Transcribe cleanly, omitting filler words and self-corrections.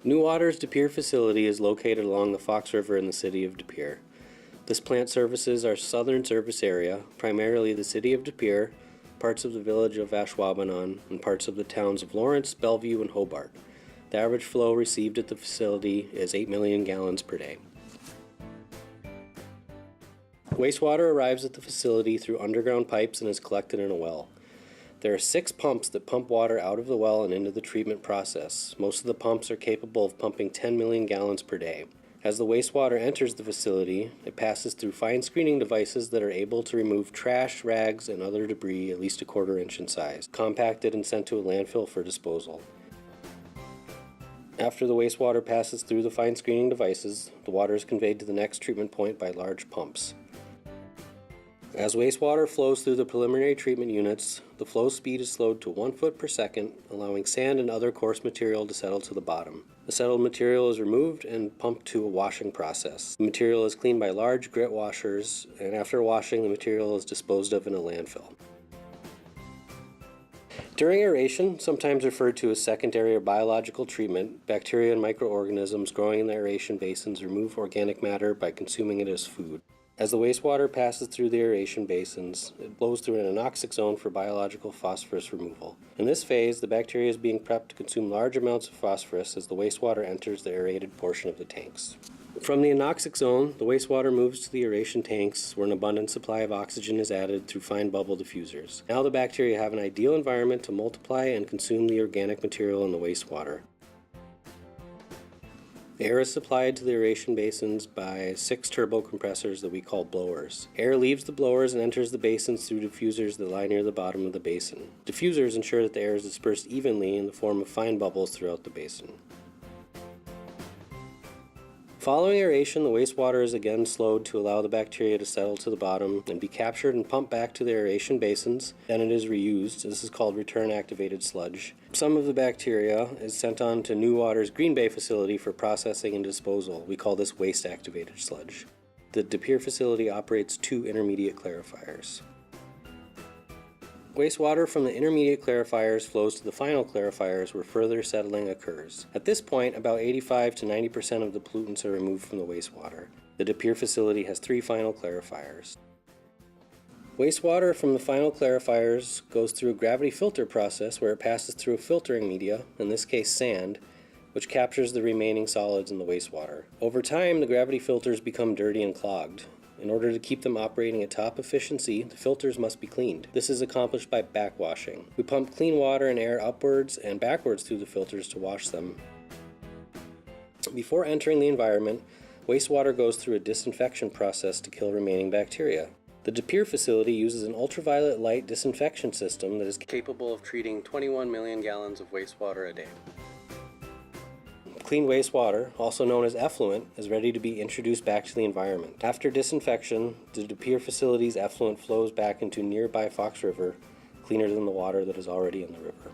New Water's De Pere facility is located along the Fox River in the city of De Pere. This plant services our southern service area, primarily the city of De Pere, parts of the village of Ashwaubenon, and parts of the towns of Lawrence, Bellevue, and Hobart. The average flow received at the facility is 8 million gallons per day. Wastewater arrives at the facility through underground pipes and is collected in a well. There are 6 pumps that pump water out of the well and into the treatment process. Most of the pumps are capable of pumping 10 million gallons per day. As the wastewater enters the facility, it passes through fine screening devices that are able to remove trash, rags, and other debris at least a quarter inch in size, compacted and sent to a landfill for disposal. After the wastewater passes through the fine screening devices, the water is conveyed to the next treatment point by large pumps. As wastewater flows through the preliminary treatment units, the flow speed is slowed to 1 foot per second, allowing sand and other coarse material to settle to the bottom. The settled material is removed and pumped to a washing process. The material is cleaned by large grit washers, and after washing, the material is disposed of in a landfill. During aeration, sometimes referred to as secondary or biological treatment, bacteria and microorganisms growing in the aeration basins remove organic matter by consuming it as food. As the wastewater passes through the aeration basins, it blows through an anoxic zone for biological phosphorus removal. In this phase, the bacteria is being prepped to consume large amounts of phosphorus as the wastewater enters the aerated portion of the tanks. From the anoxic zone, the wastewater moves to the aeration tanks, where an abundant supply of oxygen is added through fine bubble diffusers. Now the bacteria have an ideal environment to multiply and consume the organic material in the wastewater. Air is supplied to the aeration basins by 6 turbo compressors that we call blowers. Air leaves the blowers and enters the basins through diffusers that lie near the bottom of the basin. Diffusers ensure that the air is dispersed evenly in the form of fine bubbles throughout the basin. Following aeration, the wastewater is again slowed to allow the bacteria to settle to the bottom and be captured and pumped back to the aeration basins. Then it is reused. This is called return activated sludge. Some of the bacteria is sent on to New Water's Green Bay facility for processing and disposal. We call this waste activated sludge. The De Pere facility operates 2 intermediate clarifiers. Wastewater from the intermediate clarifiers flows to the final clarifiers where further settling occurs. At this point, about 85 to 90% of the pollutants are removed from the wastewater. The De Pere facility has 3 final clarifiers. Wastewater from the final clarifiers goes through a gravity filter process where it passes through a filtering media, in this case sand, which captures the remaining solids in the wastewater. Over time, the gravity filters become dirty and clogged. In order to keep them operating at top efficiency, the filters must be cleaned. This is accomplished by backwashing. We pump clean water and air upwards and backwards through the filters to wash them. Before entering the environment, wastewater goes through a disinfection process to kill remaining bacteria. The De Pere facility uses an ultraviolet light disinfection system that is capable of treating 21 million gallons of wastewater a day. Clean wastewater, also known as effluent, is ready to be introduced back to the environment. After disinfection, the De Pere facility's effluent flows back into nearby Fox River, cleaner than the water that is already in the river.